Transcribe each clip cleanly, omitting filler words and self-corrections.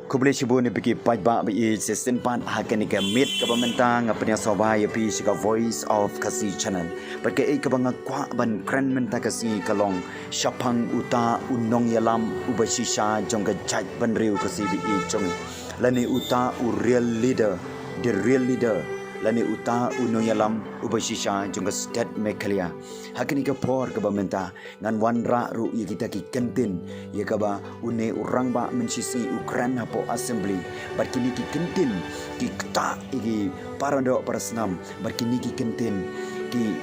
Kubli shibu ni biki pajba bi sistin pan hakani ka mit ka bamenta ngapnya sobaya pi shika voice of kasi channel perke ka banga kwa ban kren menta kasi kalong shapang uta unong yalam ubashisha jongga chaj ban riu kasi bi jong lani uta u real leader the real leader lani uta unong yalam ubashisha jongga state mekhalia hakani ka por ka bamenta ngan wanra ru ye kita ki kentin ye ka ba une urang ba mensisi Ukraine po assembly barkini ki kentin ki kta igi parando parasnam barkini ki kentin ki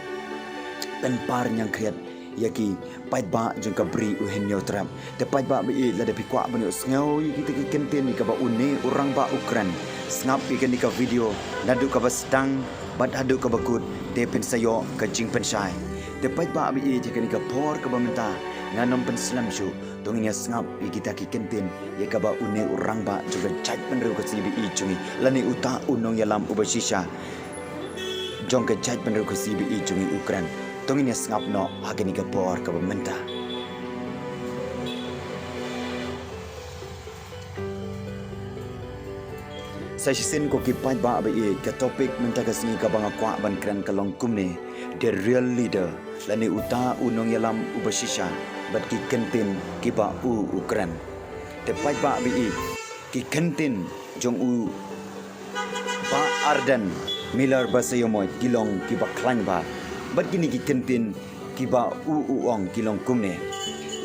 penpar nyang kriat yaki paitba jengka beri uhenyo trap te paitba bi la de pikwa bani sngo kita ki kentin ka ba une urang ba Ukraine snap ikan ka video nadu ka ba stang bad hadu ka bakut te pensayo ka jing pensai te paitba bi je ka por ka ba menta nganom penslam shu tongnya snap kita ki kentin ye ka ba une urang ba juga chat penru ka sibi icungi lani uta unong yalam ubashisha jong ka chat penru ka sibi icungi Ukraine tongnya snap no agani ka por ka ba menta saya sin ko ki paitba bi ka topic menta ka singi ka banga kwa ban kran ka long kumne the real leader lani uta unong yalam ubashisha bat ki kentin ki ba u Ukraine te pai ba bi ki kentin jong u ba ardan Miller basayomoy kilong ki ba klang ba bat kini ki kentin ki ba u ong kilong kumne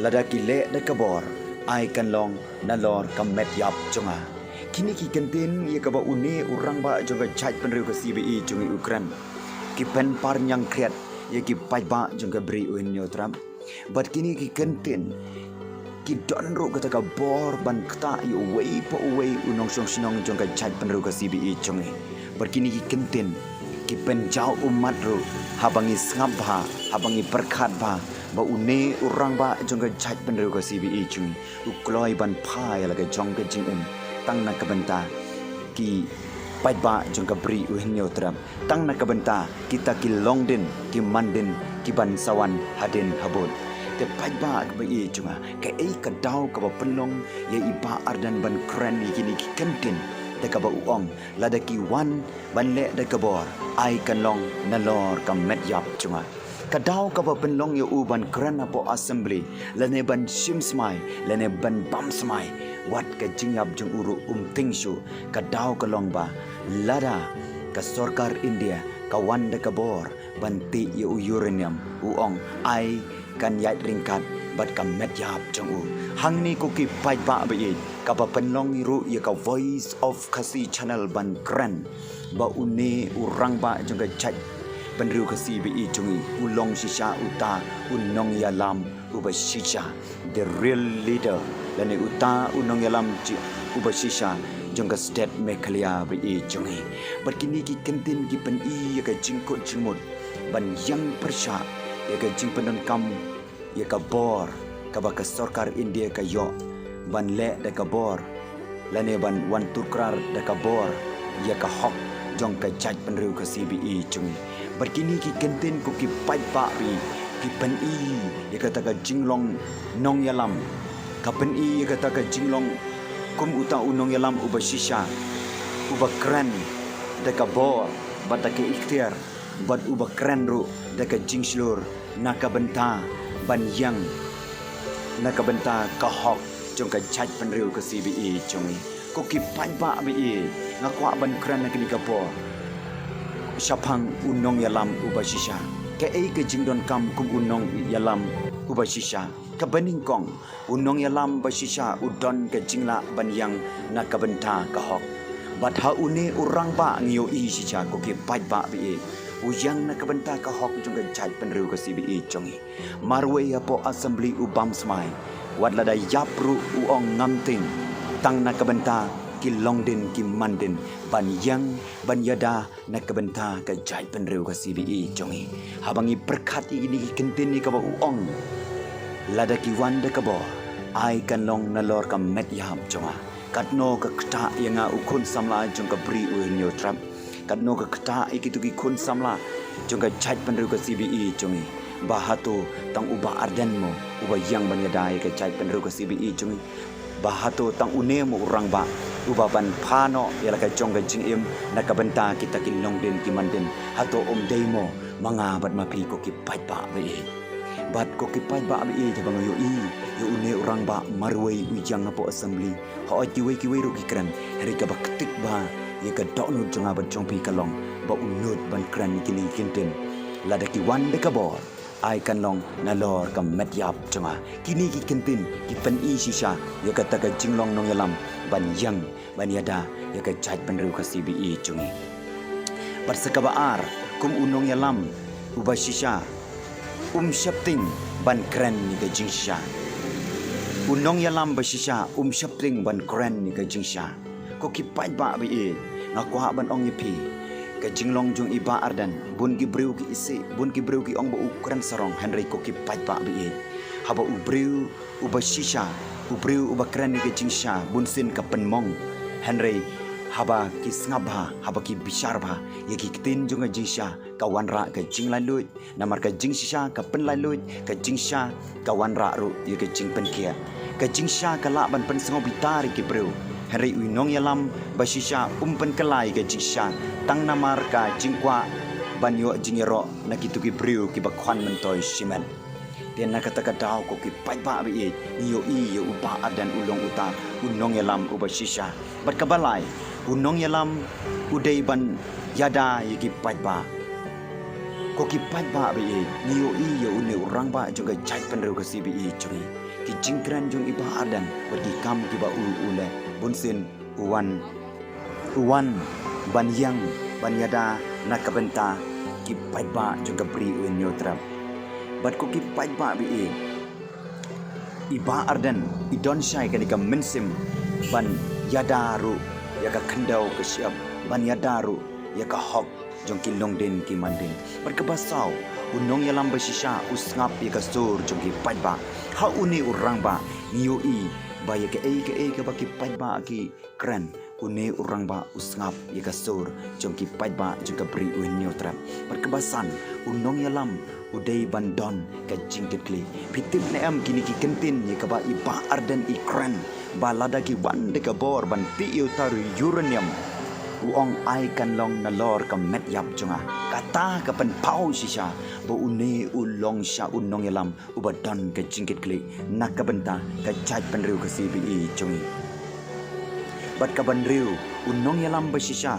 lada ki le da kabor ai kan long na lor kamet yap jonga kini ki kentin ye ka ba une urang ba jonga chaj penru ka CBE jongi Ukraine ki pen par nyang kriat ye ki pai ba jonga bri unyo tram bat kini ki kentin ki don ro kata ka bor ban kta yu wei po wei unong song sinong jong ka chaj penru ka CBE jongi bat kini ki kentin ki pen jau umat ro habangi ngap ba habangi perkhat ba ba une urang ba jong ka chaj penru ka CBE jongi ukloi ban phai la ka jong ka jing tang na kabenta ki paitba jong ka bri uhenyo tram tang na kabenta kita ki longdin ki mandin ki ban sawan hadin habot te paitba ba ye junga ka ei ka daw ka ba penlong ye iba ardan ban kren kini ki kentin de ka ba uong lada ki wan ban le de ka bor ai kan long na lor ka met yap junga kadaw ka ba penlong ye u ban kren apo assembly lane ban sim smai lane ban bam smai wat ka jingyap jung uru tingshu kadaw ka long ba lada ka sarkar India ka wanda ka bor banti ye uranium uong ai kan yat ringkat bat ka met yap jung u hangni ko ki pai ba ba ye ka ba penlong ru ye ka voice of kasi channel ban kren ba une urang ba jung ka chat penru kasi bi jungi ulong shisha uta unong yalam ubashisha the real leader lani uta unong yalam ubashisha jongga state mekhalia bi jungi berkini ki kentin ki pen i ka jingkot jingmut ban yang persha ya ka jingpenon kam ya ka bor ka ba ka sarkar India ka yo ban le da ka bor lani ban wan turkrar da ka bor ya ka hok jong ka jaj penru ka CBE jungi berkini ki kentin ko ki pai pa ri ki pen i ye kata ka jinglong nong yalam ka pen i ye kata ka jinglong kum uta unong yalam ubashisha ubakran de ka bor bata ke ikhtiar bat ubakran ru de ka jingslur na ka benta ban yang na ka benta ka hok jong ka chaj penriu ka CBE jongi ko ki pai pa bi ngakwa ban kran na ki ka bor Shapang unong yalam ubashisha ke ei ke jingdon kam kum unong yalam ubashisha ke bening kong unong yalam bashisha udon ke jingla banyang na kabenta ka hok bat ha une urang ba ngio i shisha ko ke pai ba bi uyang na kabenta ka hok jong ke chai penru ka CBE jongi marwe apo assembly ubam smai wat lada yapru uong ngamting tang na kabenta ki longdin ki mandin ban yang ban yada na kabenta ka jai penru ka CBE jongi habangi perkhati ini ki kentin ni ka ba uong lada ki wanda ka bo ai kan long na lor ka met yam jonga katno ka kta yanga ukun samla jong ka bri u nyo trap katno ka kta ikitu ki kun samla jong ka jai penru ka CBE jongi bahato tang uba ardan mo uba yang ban yada ka jai penru ka CBE jongi bahato tang une mo urang ba ubaban pano yala ka jong ka jing im nakabenta kita kinlong din kimanden hato demo mga bat mapi ko kipat ba be bat ko kipat ba be jabang yo une orang ba marway ujang po assembly ho kiwe ru kikran hari ka baktik ba ya ka dokno jonga ban jong pi kalong ba unut ban kran kini kinten lada ki wan de ka bor ai kan long na lor kam met yap jonga kini ki kintin ki pen i shisha ya ka ta ka jinglong nong yalam ban yang ban yada ya ka chat ban ru ka CBE jongi bat sakabaar kum unong yalam uba shisha shapting ban kran ni ka jingsha unong yalam ba shisha shapting ban kran ni ka jingsha ko ki pai ba be ngakwa ban ong yipi ka jinglong jung iba ardan bun ki breu ki isi bun ki breu ki ong ba ukran sarong henry ko ki pai ba be haba u breu uba shisha u breu uba kran ni ka jingsha bun sin ka penmong henry haba ki snabha haba ki bisharba ya ki tin jung jingsha ka wanra ka jinglan lut namar ka jingsha ka penlan lut ka jingsha ka wanra ru ya ka jing penkia ka jingsha ka la ban pen sngo bitari ki breu Henry Winong Yalam basisha umpen kelai ke jingsha tang namar ka jingkwa banyo jingero nakituki briu ki bakwan mentoy simen dia nakataka daw ko ki paiba bi yo yo upa adan ulong uta Unong Yalam ubasisha bat kabalai Unong Yalam udai ban yada ki paiba ko ki paiba bi yo une urang ba juga jai penru ke CBE cungi ki jingkran jung iba adan pergi kam ki ba ule bunsin uwan banyang banyada nakabenta ki paiba juga beri uin nyotra bat ko ki paiba bi iba ardan idon syai kanika mensim ban yadaru yaka kendau ke siap ban yadaru yaka hok jong ki longden ki manding bat ke basau unong yalam basisha usngap yaka sur jong ki paiba ha uni urang ba niyo baya ke baki paiba ki kran une urang ba usngap ya kasur jong ki paiba juga beri uin neutra berkebasan unong yalam udai bandon ka jingkekli pitip na am kini ki kentin ya ka ba iba ardan ikran balada ki wan de ka bor ban ti taru uranium uong ai kan long na lor ka met yap jonga kata ka pen pau shisha bo une ulong sha unong yalam ubadan ka jingkit kli nak ka benta ka chat penriu ka CBE jongi bat ka banriu unong yalam ba shisha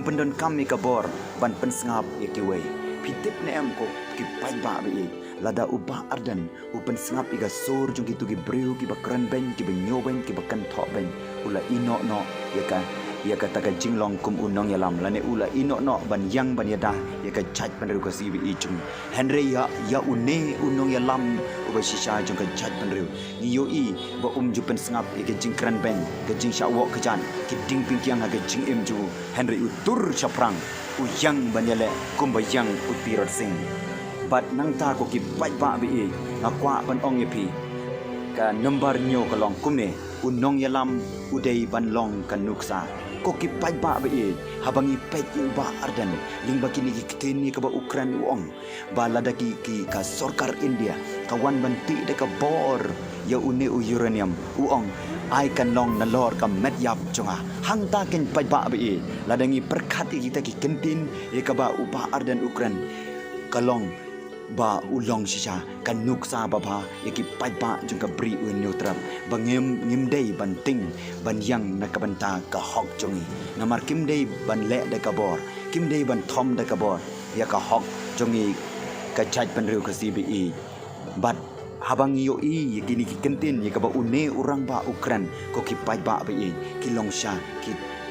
pendon kami ka bor ban pen sngap ya kiwe pitip na em ko ki pai ba bi lada uba ardan upen sngap iga sur jongi tu ki briu ki bakran ben ki benyoben ki bakan tho ben ula ino no ya kata ka jinglong kum unong yalam lane ula ino no ban yang ban yada ya ka chat penru ka CBE chung henry ya une unong yalam uba shisha jong ka chat penru ni yo ba jupen sngap ya ka jingkran ben ka jing syawo ka jan ki ding pingkiang ha ka jing em ju henry utur chaprang uyang ban yale kum ba yang utirot sing bat nang ta ko ki pai ba bi ngakwa ban ong yepi ka number nyo ka long kume unong yalam udai ban long kan nuksa ko ki pai ba be habangi pet ba ardan ling bakini ki kitini ka ba ukran uong balada ki ka sarkar India kawan banti de ka bor ya une uranium uong ai kan long na lor ka met yap chunga hang ta ken pai ba be ladangi perkhati kita ki kentin ya ka ba upa ardan ukran kalong ba ulong shisha kan nuksa baba yaki paiba jungka bri un neutra bangem ngimdei banting banyang nakabanta ka hok jongi namar kimdei ban le de kabor kimdei ban thom de kabor ya ka hok jongi ka chaj penriu ka CBE bat habang yo yakini ki kentin ya ka ba une urang ba ukran ko ki paiba ba ki longsha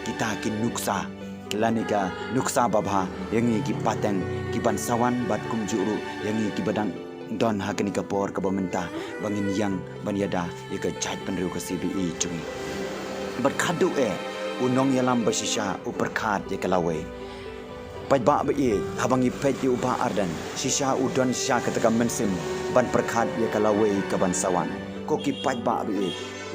kita ki nuksa kilanika nuksa babha yangi ki pateng ki bansawan bat kum juru yangi ki badang don hakani ka por ka bamenta bangin yang banyada yaka chat penriu ka CBE chungi bat khadu unong yalam basisha uperkhat yaka lawe paiba ba habangi pet yu ba ardan shisha udon sha kataka mensim ban perkhat yaka lawe ka bansawan ko ki paiba ba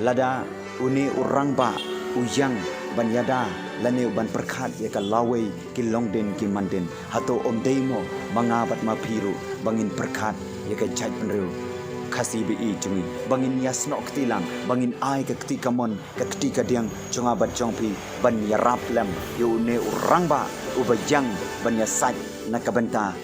lada uni urang ba uyang banyada lane ban perkhat ya ka lawai ki longden ki manden hato demo mangabat mapiru bangin perkhat ya ka chat penru kasih bi jungi bangin yasno ketilang bangin ai ke ketika mon ke ketika diang jonga bat jongpi ban ya raplem yu ne urang ba ubajang ban ya sat nakabenta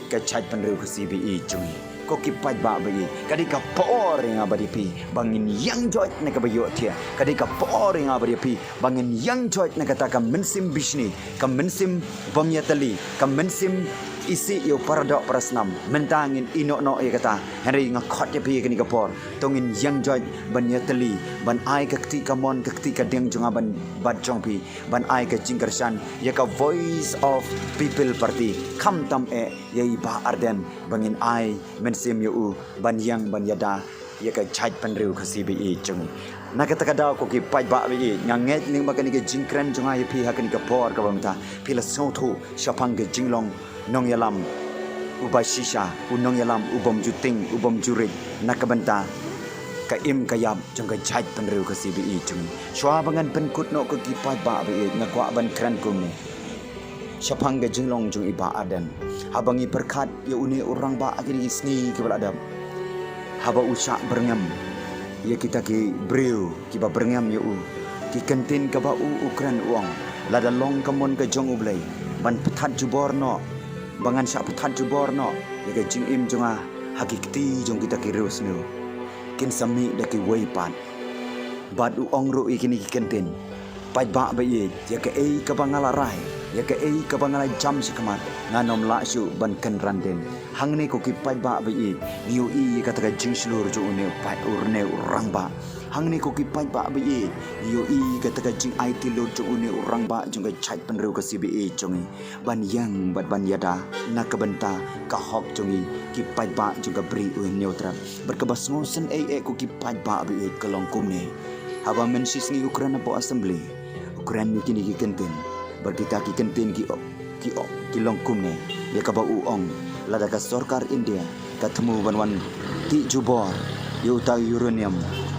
ke chat penru kasih bi jungi ko kipat ba bi kadika por nga badipi bangin yang joit na kabayo tia kadika por nga badipi bangin yang joit na kataka mensim bishni kam mensim bamyatali kam mensim isi yo paradok prasnam mentangin ino no ya kata Henry ngakot ya pi kenika por tongin yang joit banyatali ban ai ke ketika mon ke ketika deng jonga ban bad jongpi ban ai ke jingkersan ya ka voice of people party kam tam ya ba arden bangin ai mensim yo ban yang ban yada ya ka chait panriu khasi bi jong na kata kada ko ki pai ba bi nganget ning makani ke jingkran jonga ya pi hakani ka por ka bamta pila sothu shapang ke jinglong nong yalam ubay shisha unong yalam ubom juting ubom jurit nakabanta ka im kayam jong ka chait panriu ka CBE jong shwa bangan penkut no ka kipat ba bi ngakwa ban kran kum ni shapang ga jinglong jong iba adan habangi berkat ya uni orang ba agini isni ke baladam haba usak berngam ya kita ki breu ki ba berngam ya ki kentin ka ba ukran uang lada long kamon ka jong ublai ban pethat jubor no bangan sak pethat jubor no ya ka jing im jonga hakikti jong kita ki reus no kin sami da ki wei pat bad uong ro ikini ki kentin pai ba ba ye ya ka ei ka bangala rai ya ka ei ka bangala jam sikamat nganom la su ban kan randen hang ne ko ki pai ba ba ye niu i ka ta jing slur jo ne pai urne urang ba hang ne ko ki pai ba ba ye niu i ka ta jing IT lo jo ne urang ba jong ka chat penru ka CBE jongi ban yang bat ban yada nak benta ka hok jongi ki pai ba jong ka bri u neutra berkebas ngosen ko ki pai ba ba ye kalong kum ne haba mensis ni Ukraina po assembly Ukraina kini ki kentin berkita ki kentin ki longkum ne ya ka ba uong lada ka sarkar India katemu banwan ti jubor yuta uranium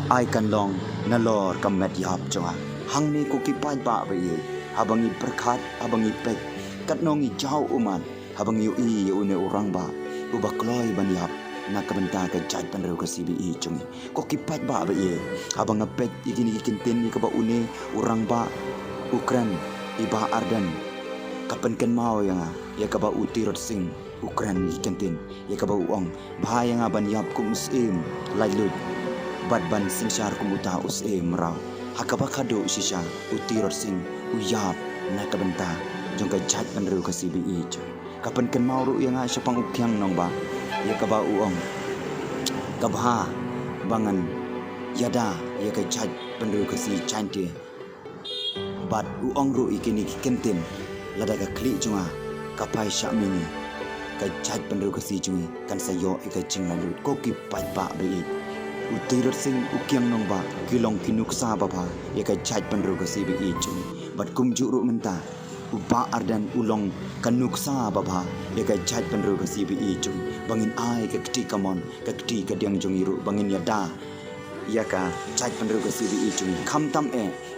ai kan long nalor ka met yap jonga hang ni ko ki pai ba ye habangi berkat habangi pek katnongi jauh umat habangi i une orang ba ubakloi ban yap nak kebenta ke jat panru ke CBE jongi ko ki pai ba ye habang pek igini kentin ni ka ba une orang ba Ukraine iba ardan kapan kan mau yang ya kaba utirot sing Ukraine kentin ya kaba uong bahaya nga ban yap kum usim lailut bad ban sinsyar kum uta usim raw hakaba kado sisya utirot sing uyap na kabenta jong ka jat panru ka CBE kapan kan mau ru yang siya pang ukyang nong ba ya kaba uong kabha bangan yada ya ka jat panru ka si chante bat uong ru ikini kentin lada ka kli junga kapai syamini ka jat penru ka si jungi kan sayo ika cinglalu ko ki pai ba be utirot sing ukyang nong ba kilong kinuksa ba ba ya ka jat penru ka si be jungi bat kum juru menta uba ardan ulong kanuksa ba ba ya ka jat penru ka si be jungi bangin ai ka kti kamon ka kti ka diang jungi ru bangin yada ya ka chat penru ke CBE jungi kham tam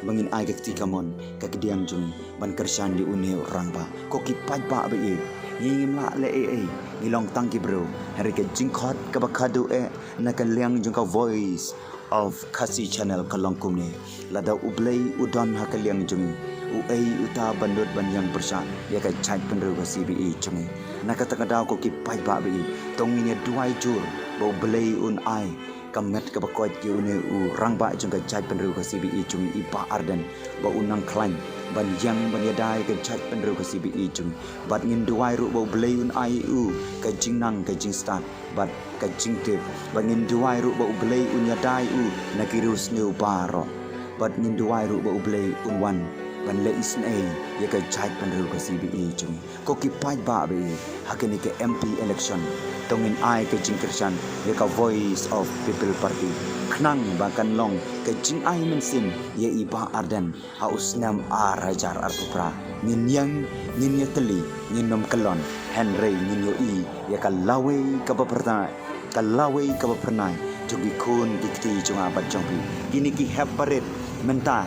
bangin ai ke tika mon ka kediang jungi ban kersan di une orang ba ko ki pai ba be ngim la le ngilong tang ki bro hari ke jingkhot ka bakhadu na ka liang jung ka voice of Kasi channel kalong kumne lada ublei udon ha ka liang jungi uta bandot banyang bersa ya ka chat penru ke CBE jungi na ka takada ko ki pai ba be tongini duai jur bo blei un ai kamet ka bakot ki une rang ba jong ka chat penru ka CBE jong iba ardan ba unang klan ban yang ban yadai ka chat penru ka CBE jong bat ngin duai ru ba blei un ai ka jingnang ka jing start bat ka jing tip ba ngin duai ru ba blei un yadai na kirus neu baro bat ngin duai ru ba blei un wan ban le isn ya ka chat penru ka CBE jong ko ki pai ba be hakini ke MP election tongin ai ke jingkersan ya ka voice of people party knang bakan long ke jing ai mensim ya iba ardan haus nam arajar arpra ngin yang ngin ya teli ngin nom kelon Henry ngin yo ya ka lawe ka bapernai jogi kun dikti junga bat jongbi gini ki haparet menta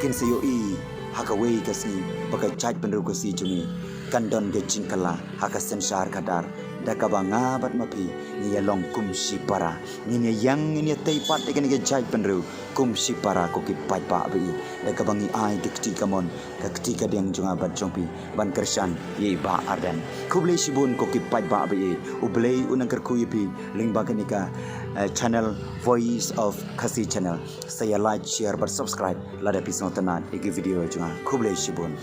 kin sayo hakawei kasi baka chat penru kasi jungi kandon ke jingkala haka sensar kadar da kabang ngabat mapi ni long kum si para ni yang ni teipat ikan ni jai penru kum si para ko ki pai pa bi da kabang ni ai dikti kamon ka ketika deng junga bat jongpi ban kersan ye ba ardan kublei sibun ko ki pai ba bi ublei unang kerku yipi lingba kanika channel Voice of Khasi channel saya like share but subscribe lada pisong tanan igi video junga kublei sibun